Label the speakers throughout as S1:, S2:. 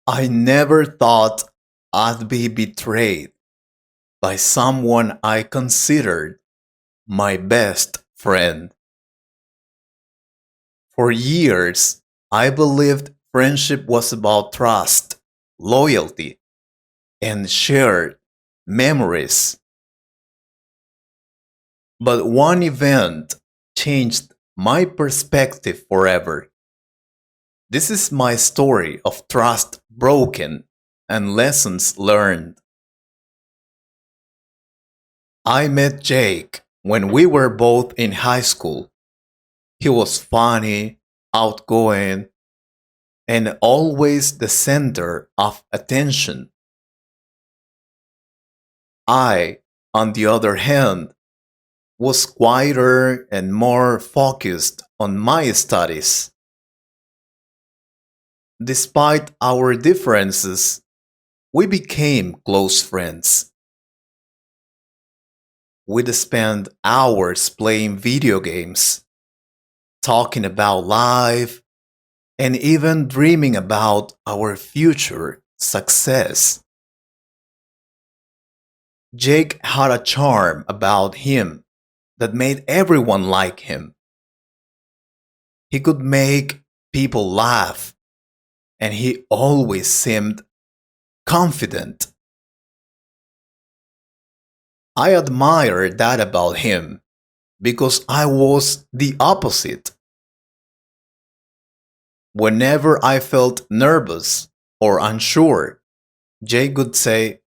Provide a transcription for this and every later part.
S1: I never thought I'd be betrayed by someone I considered my best friend. For years, I believed friendship was about trust, loyalty, and shared memories. But one event changed my perspective forever. This is my story of trust broken and lessons learned. I met Jake when we were both in high school. He was funny, outgoing, and always the center of attention. I, on the other hand, was quieter and more focused on my studies. Despite our differences, we became close friends. We'd spend hours playing video games, talking about life, and even dreaming about our future success. Jake had a charm about him that made everyone like him. He could make people laugh, and he always seemed confident. I admired that about him because I was the opposite. Whenever I felt nervous or unsure, Jake would say,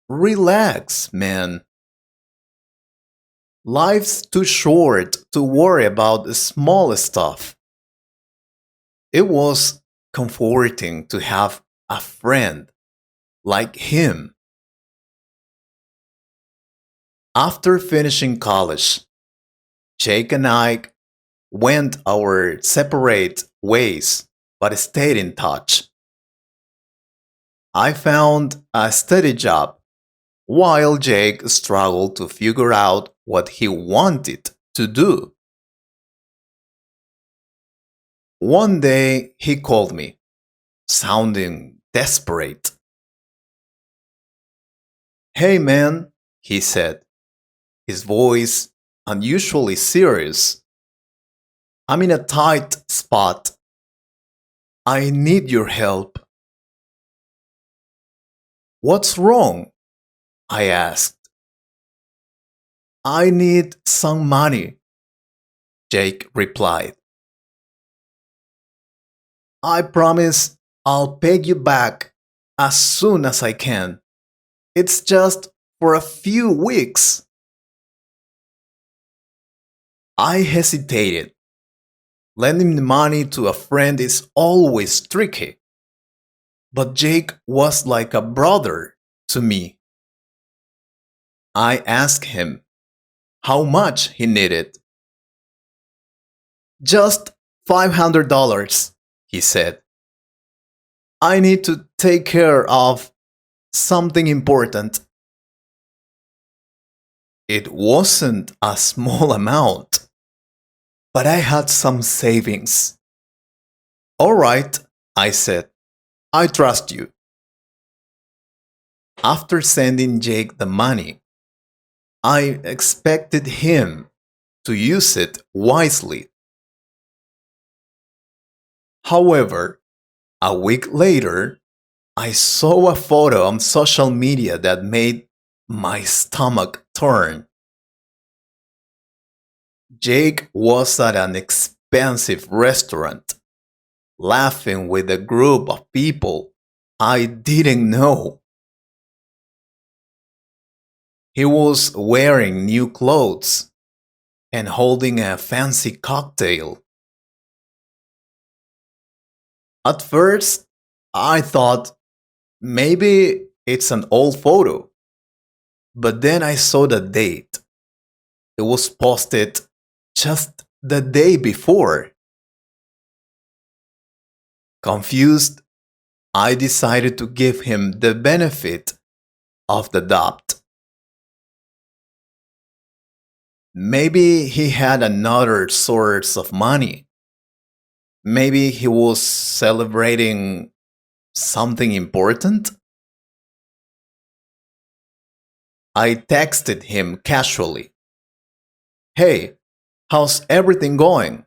S1: "Relax, man. Life's too short to worry about the small stuff." It was comforting to have a friend like him. After finishing college, Jake and I went our separate ways but stayed in touch. I found a steady job while Jake struggled to figure out what he wanted to do. One day he called me, sounding desperate. "Hey man," he said, his voice unusually serious. "I'm in a tight spot. I need your help." "What's wrong?" I asked. "I need some money," Jake replied. "I promise I'll pay you back as soon as I can. It's just for a few weeks." I hesitated. Lending money to a friend is always tricky, but Jake was like a brother to me. I asked him how much he needed. "Just $500, he said. "I need to take care of something important." It wasn't a small amount, but I had some savings. "All right," I said. "I trust you." After sending Jake the money, I expected him to use it wisely. However, a week later, I saw a photo on social media that made my stomach turn. Jake was at an expensive restaurant, laughing with a group of people I didn't know. He was wearing new clothes and holding a fancy cocktail. At first, I thought maybe it's an old photo, but then I saw the date. It was posted just the day before. Confused, I decided to give him the benefit of the doubt. Maybe he had another source of money. Maybe he was celebrating Something important? I texted him casually. Hey, how's everything going?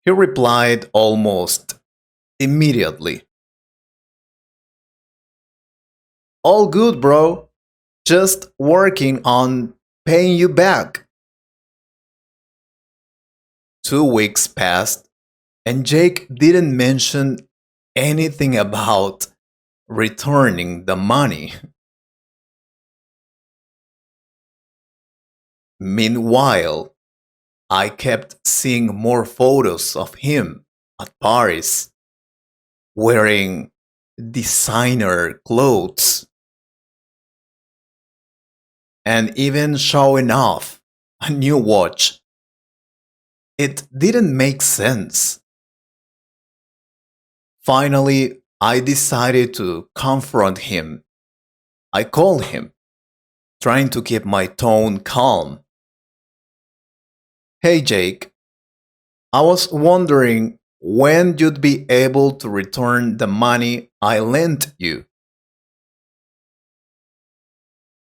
S1: He replied almost immediately. All good, bro. Just working on paying you back. 2 weeks passed, and Jake didn't mention anything about returning the money. Meanwhile, I kept seeing more photos of him at parties, wearing designer clothes, and even showing off a new watch. It didn't make sense. Finally, I decided to confront him. I called him, trying to keep my tone calm. Hey Jake, I was wondering when you'd be able to return the money I lent you.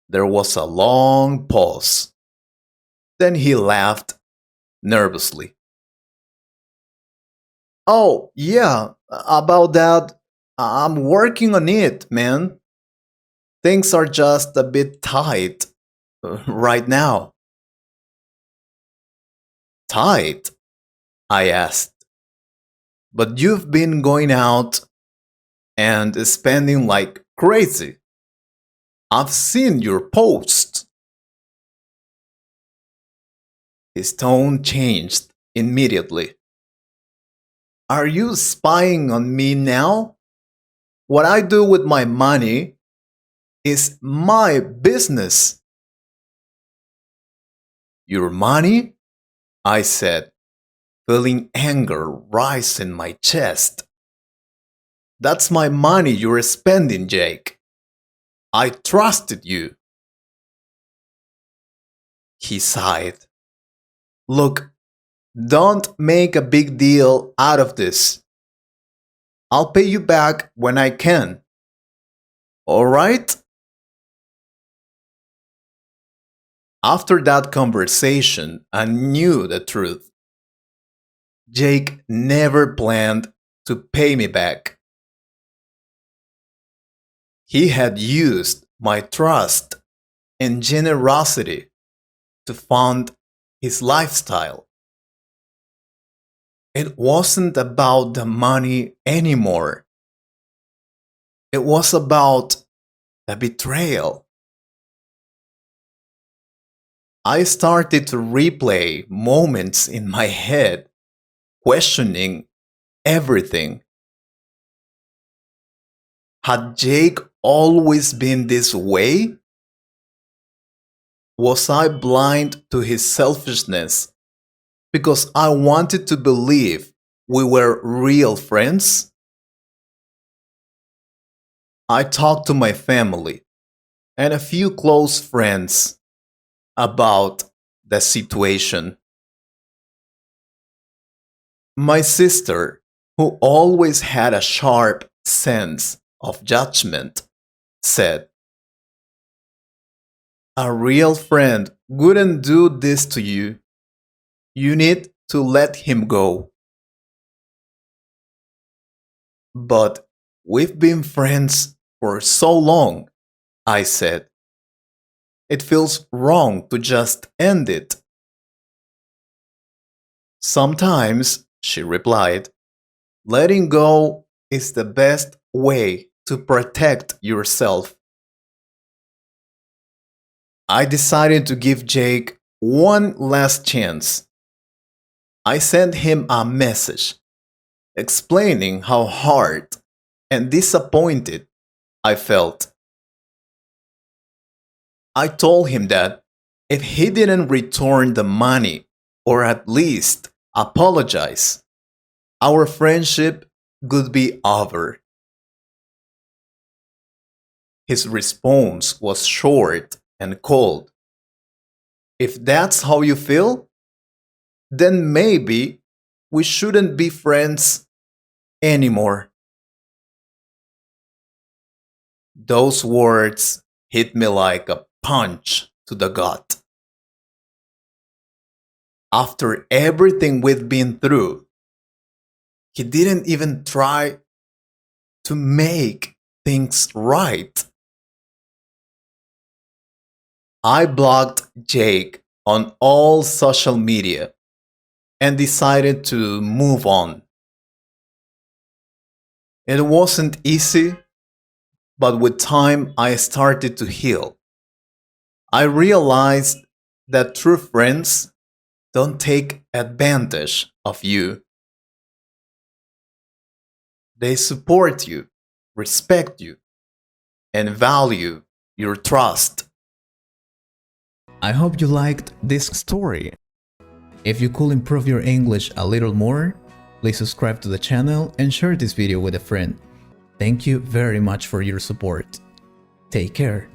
S1: There was a long pause. Then he laughed nervously. Oh, yeah, about that. I'm working on it, man. Things are just a bit tight right now. Tight? I asked. But you've been going out and spending like crazy. I've seen your posts. His tone changed immediately. Are you spying on me now? What I do with my money is my business. Your money? I said, feeling anger rise in my chest. That's my money you're spending, Jake. I trusted you. He sighed. Look, don't make a big deal out of this. I'll pay you back when I can. All right? After that conversation, I knew the truth. Jake never planned to pay me back. He had used my trust and generosity to fund his lifestyle. It wasn't about the money anymore. It was about the betrayal. I started to replay moments in my head, questioning everything. Had Jake always been this way? Was I blind to his selfishness because I wanted to believe we were real friends? I talked to my family and a few close friends about the situation. My sister, who always had a sharp sense of judgment, said, a real friend wouldn't do this to you. You need to let him go. But we've been friends for so long, I said. It feels wrong to just end it. Sometimes, she replied, letting go is the best way to protect yourself. I decided to give Jake one last chance. I sent him a message explaining how hard and disappointed I felt. I told him that if he didn't return the money or at least apologize, our friendship would be over. His response was short and cold. If that's how you feel, then maybe we shouldn't be friends anymore. Those words hit me like a punch to the gut. After everything we've been through, he didn't even try to make things right. I blocked Jake on all social media and decided to move on. It wasn't easy, but with time I started to heal. I realized that true friends don't take advantage of you. They support you, respect you, and value your trust. I hope you liked this story. If you could improve your English a little more, please subscribe to the channel and share this video with a friend. Thank you very much for your support. Take care.